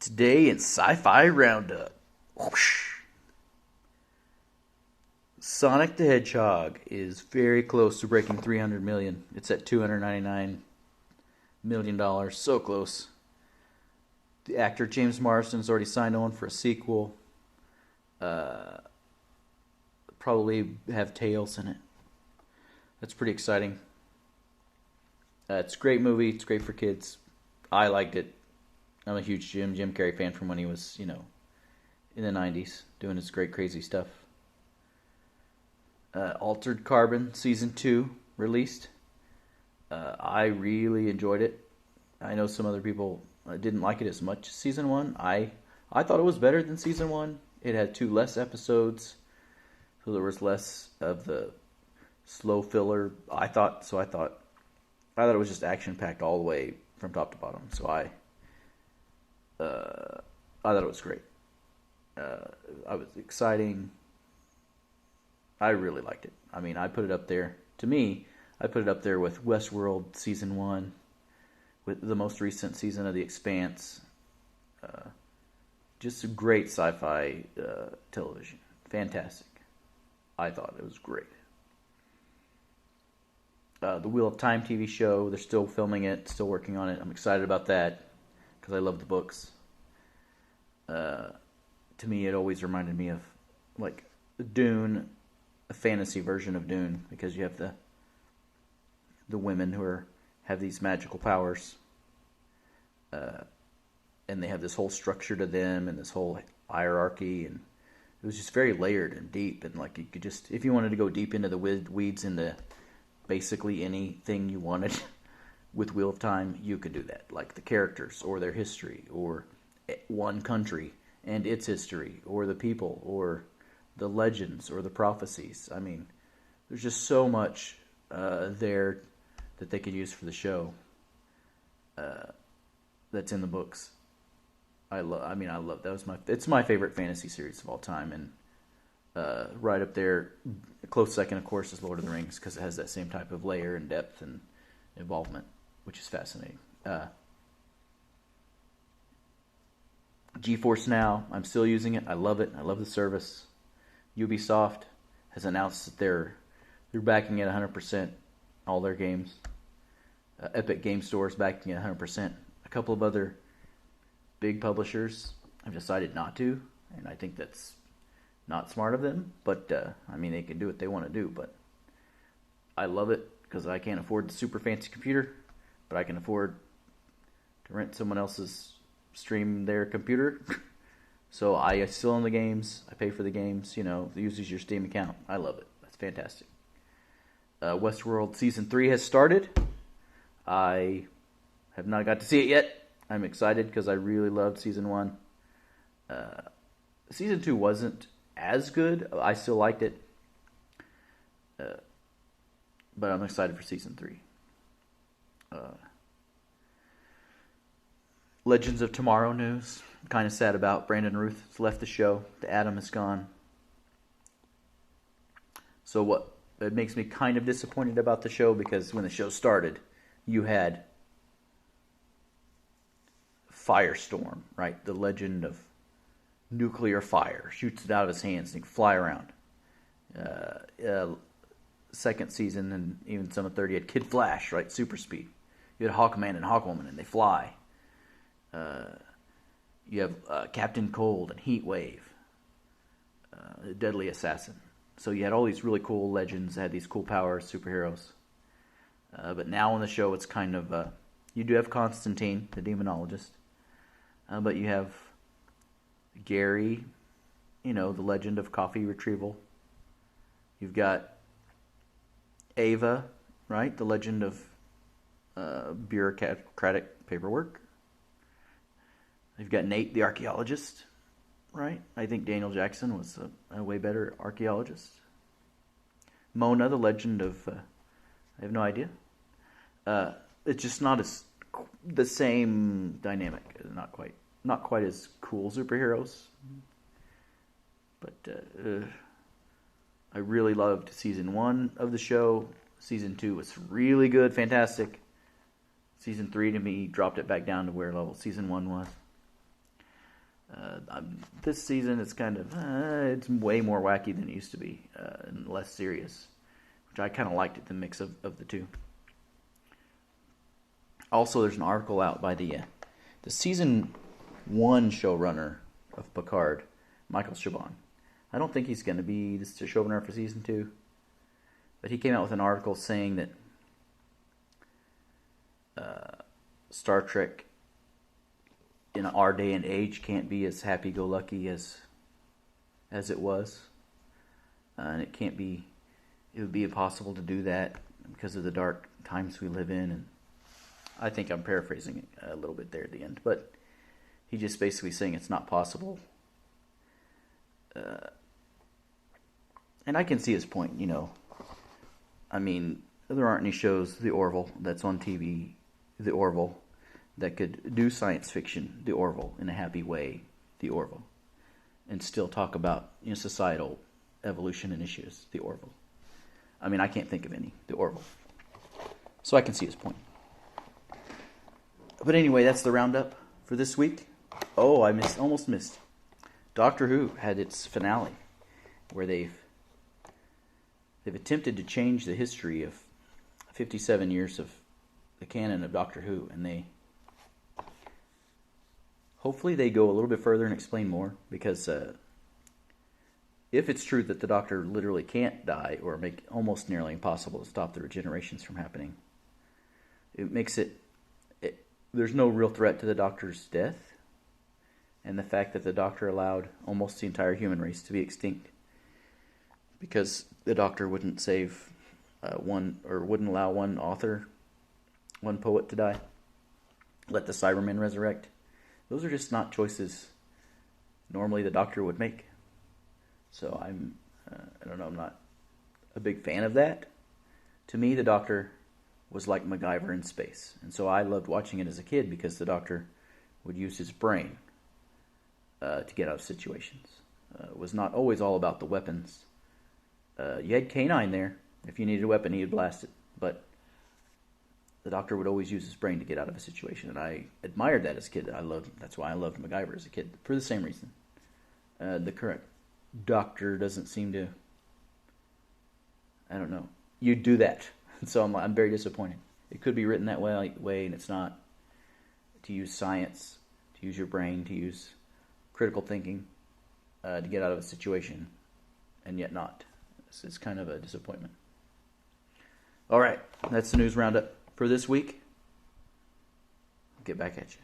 Today in Sci-Fi Roundup. Whoosh. Sonic the Hedgehog is very close to breaking 300 million. It's at $299 million. So close. The actor James Marsden's already signed on for a sequel. Probably have Tails in it. That's pretty exciting. It's a great movie. It's great for kids. I liked it. I'm a huge Jim Carrey fan from when he was, in the 90s, doing his great crazy stuff. Altered Carbon Season 2 released. I really enjoyed it. I know some other people didn't like it as much as Season 1. I thought it was better than Season 1. It had 2 less episodes, so there was less of the slow filler. I thought it was just action-packed all the way from top to bottom, so I thought it was great. I was exciting. I really liked it. I mean, I put it up there. To me, I put it up there with WestWorld Season 1, with the most recent season of The Expanse. Just a great sci-fi television. Fantastic. I thought it was great. The Wheel of Time TV show, they're still filming it, still working on it. I'm excited about that because I love the books. To me, it always reminded me of like Dune, a fantasy version of Dune, because you have the women who have these magical powers, and they have this whole structure to them and this whole hierarchy, and it was just very layered and deep, and like you could just, if you wanted to go deep into the weeds into basically anything you wanted with Wheel of Time, you could do that, like the characters or their history or one country and its history, or the people, or the legends, or the prophecies. I mean, there's just so much there that they could use for the show that's in the books. I love that. It's my favorite fantasy series of all time, and right up there, a close second, of course, is Lord of the Rings, because it has that same type of layer and depth and involvement, which is fascinating. GeForce Now, I'm still using it. I love it. I love the service. Ubisoft has announced that they're backing it 100%, all their games. Epic Game Store is backing it 100%. A couple of other big publishers have decided not to, and I think that's not smart of them. But they can do what they want to do. But I love it because I can't afford the super fancy computer, but I can afford to rent someone else's stream their computer. So I still own the games. I pay for the games. It uses your Steam account. I love it. That's fantastic. WestWorld Season 3 has started. I have not got to see it yet. I'm excited because I really loved Season 1. Season 2 wasn't as good. I still liked it. But I'm excited for Season 3. Legends of Tomorrow news. I'm kind of sad about. Brandon Ruth has left the show. The Atom is gone. So it makes me kind of disappointed about the show, because when the show started, you had Firestorm, right? The legend of nuclear fire. Shoots it out of his hands and he can fly around. Second season, and even some of third, you had Kid Flash, right? Super speed. You had Hawkman and Hawkwoman, and they fly. You have Captain Cold and Heat Wave, Deadly Assassin. So you had all these really cool legends that had these cool powers, superheroes. But now on the show, it's kind of you do have Constantine, the demonologist, but you have Gary, the legend of coffee retrieval. You've got Ava, right, the legend of bureaucratic paperwork. You've got Nate, the archaeologist, right? I think Daniel Jackson was a way better archaeologist. Mona, the legend of... I have no idea. It's just not the same dynamic. Not quite as cool superheroes. But I really loved Season 1 of the show. Season 2 was really good, fantastic. Season 3 to me dropped it back down to where level Season 1 was. This season, it's kind of it's way more wacky than it used to be, and less serious, which I kind of liked it, the mix of the two. Also, there's an article out by the season 1 showrunner of Picard, Michael Chabon. I don't think he's going to be the showrunner for season 2, but he came out with an article saying that Star Trek in our day and age can't be as happy-go-lucky as it was, and it would be impossible to do that because of the dark times we live in. And I think I'm paraphrasing it a little bit there at the end, but he's just basically saying it's not possible. And I can see his point, I mean, there aren't any shows, The Orville, that's on TV, The Orville, that could do science fiction, The Orville, in a happy way, The Orville, and still talk about societal evolution and issues, The Orville. I mean, I can't think of any, The Orville. So I can see his point. But anyway, that's the roundup for this week. Oh, I almost missed. Doctor Who had its finale, where they've attempted to change the history of 57 years of the canon of Doctor Who, and hopefully they go a little bit further and explain more, because if it's true that the Doctor literally can't die or make it almost nearly impossible to stop the regenerations from happening, it makes there's no real threat to the Doctor's death, and the fact that the Doctor allowed almost the entire human race to be extinct because the Doctor wouldn't save wouldn't allow one poet to die, let the Cybermen resurrect. Those are just not choices normally the Doctor would make. So I don't know, I'm not a big fan of that. To me, the Doctor was like MacGyver in space. And so I loved watching it as a kid because the Doctor would use his brain to get out of situations. It was not always all about the weapons. You had K9 there. If you needed a weapon, he would blast it. But the Doctor would always use his brain to get out of a situation. And I admired that as a kid. That's why I loved MacGyver as a kid, for the same reason. The current Doctor doesn't seem to... I don't know. You do that. So I'm very disappointed. It could be written that way, and it's not. To use science, to use your brain, to use critical thinking to get out of a situation, and yet not. It's kind of a disappointment. All right, that's the news roundup for this week. I'll get back at you.